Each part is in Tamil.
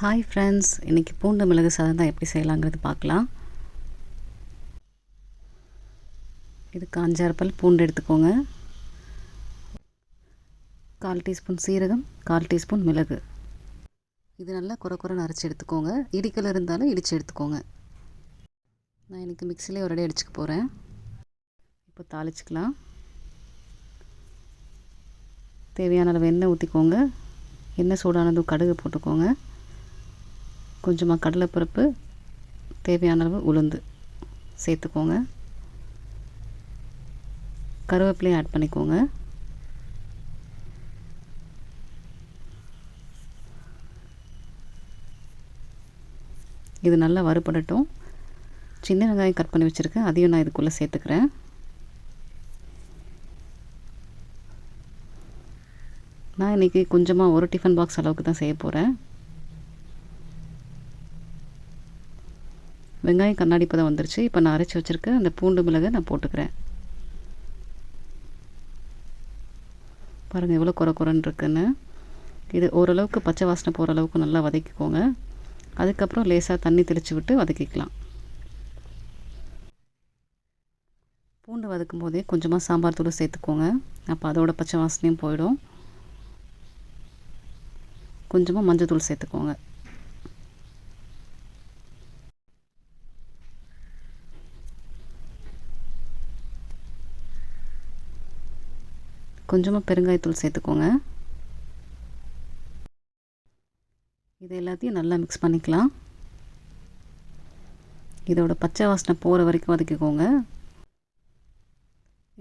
ஹாய் ஃப்ரெண்ட்ஸ், இன்றைக்கி பூண்டு மிளகு சாதம் தான் எப்படி செய்யலாங்கிறது பார்க்கலாம். இதுக்கு 5-6 பல் பூண்டு எடுத்துக்கோங்க. 1/4 டீஸ்பூன் சீரகம், 1/4 டீஸ்பூன் மிளகு. இது நல்லா குறை அரைச்சி எடுத்துக்கோங்க. இடிக்கல் இருந்தாலும் இடித்து எடுத்துக்கோங்க. நான் இன்றைக்கி மிக்சிலே ஒரு அடி அடிச்சுக்க போகிறேன். இப்போ தாளிச்சிக்கலாம். தேவையான அளவு எண்ணெய் ஊற்றிக்கோங்க. எண்ணெய் சூடானதும் கடுகு போட்டுக்கோங்க. கொஞ்சமாக கடலைப்பருப்பு, தேவையான அளவு உளுந்து சேர்த்துக்கோங்க. கருவேப்பிலையும் ஆட் பண்ணிக்கோங்க. இது நல்லா வறுபடட்டும். சின்ன வெங்காயம் கட் பண்ணி வச்சுருக்கேன், அதையும் நான் இதுக்குள்ளே சேர்த்துக்கிறேன். நான் இன்றைக்கி கொஞ்சமாக ஒரு டிஃபன் பாக்ஸ் அளவுக்கு தான் செய்ய போகிறேன். வெங்காயம் கண்ணாடி பதம் வந்துருச்சு. இப்போ நான் அரைச்சி வச்சுருக்க அந்த பூண்டு மிளகை நான் போட்டுக்கிறேன். பாருங்கள் எவ்வளோ குறைன்னு இருக்குன்னு. இது ஓரளவுக்கு பச்சை வாசனை போகிற அளவுக்கு நல்லா வதக்கிக்கோங்க. அதுக்கப்புறம் லேசாக தண்ணி தெளித்து விட்டு வதக்கிக்கலாம். பூண்டு வதக்கும் போதே கொஞ்சமாக சாம்பார் தூள் சேர்த்துக்கோங்க. அப்போ அதோட பச்சை வாசனையும் போயிடும். கொஞ்சமாக மஞ்சள் தூள் சேர்த்துக்கோங்க. கொஞ்சமாக பெருங்காயத்தூள் சேர்த்துக்கோங்க. இது எல்லாத்தையும் நல்லா மிக்ஸ் பண்ணிக்கலாம். இதோட பச்சை வாசனை போகிற வரைக்கும் வதக்கிக்கோங்க.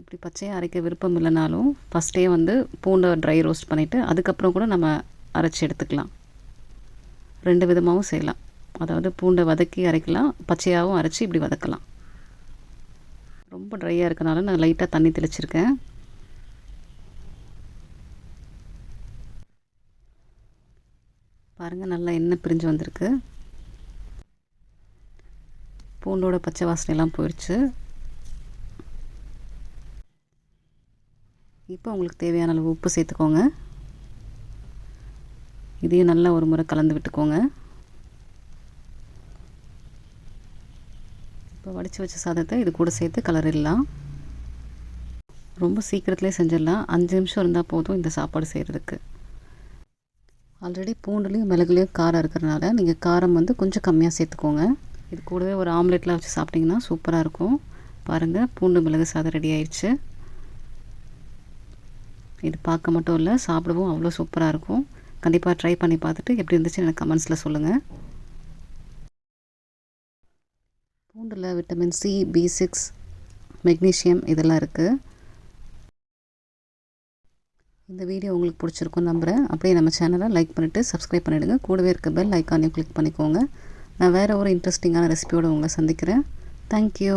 இப்படி பச்சையாக அரைக்க விருப்பம் இல்லைனாலும் ஃபஸ்ட்டே பூண்டை ட்ரை ரோஸ்ட் பண்ணிவிட்டு அதுக்கப்புறம் கூட நம்ம அரைச்சி எடுத்துக்கலாம். 2 விதமாகவும் செய்யலாம். அதாவது பூண்டை வதக்கி அரைக்கலாம், பச்சையாகவும் அரைச்சி இப்படி வதக்கலாம். ரொம்ப ட்ரையாக இருக்கனால நான் லைட்டாக தண்ணி தெளிச்சிருக்கேன். பாருங்கள் நல்லா எண்ணெய் பிரிஞ்சு வந்திருக்கு. பூண்டோட பச்சை வாசனையெல்லாம் போயிடுச்சு. இப்போ உங்களுக்கு தேவையான அளவு உப்பு சேர்த்துக்கோங்க. இதையும் நல்லா ஒரு முறை கலந்து விட்டுக்கோங்க. இப்போ வடித்து வச்ச சாதத்தை இது கூட சேர்த்து கலரிடலாம். ரொம்ப சீக்கிரத்துலேயே செஞ்சிடலாம். 5 நிமிஷம் இருந்தால் போதும் இந்த சாப்பாடு செய்கிறதுக்கு. ஆல்ரெடி பூண்டுலேயும் மிளகுலேயும் காரம் இருக்கிறதுனால நீங்கள் காரம் கொஞ்சம் கம்மியாக சேர்த்துக்கோங்க. இது கூடவே ஒரு ஆம்லெட்லாம் வச்சு சாப்பிட்டிங்கன்னா சூப்பராக இருக்கும். பாருங்கள், பூண்டு மிளகு சாதம் ரெடி ஆயிடுச்சு. இது பார்க்க மட்டும் இல்லை, சாப்பிடவும் அவ்வளோ சூப்பராக இருக்கும். கண்டிப்பாக ட்ரை பண்ணி பார்த்துட்டு எப்படி இருந்துச்சு எனக்கு கமெண்ட்ஸில் சொல்லுங்கள். பூண்டில் விட்டமின் சி, B6, மெக்னீஷியம் இதெல்லாம் இருக்குது. இந்த வீடியோ உங்களுக்கு பிடிச்சிருக்குன்னு நம்புகிறேன். அப்படியே நம்ம சேனலை லைக் பண்ணிவிட்டு சப்ஸ்கிரைப் பண்ணிவிடுங்க. கூடவே இருக்க பெல் ஐக்கானையும் கிளிக் பண்ணிக்கோங்க. நான் வேறு ஒரு இன்ட்ரெஸ்டிங்கான ரெசிபியோடு உங்களை சந்திக்கிறேன். தேங்க்யூ.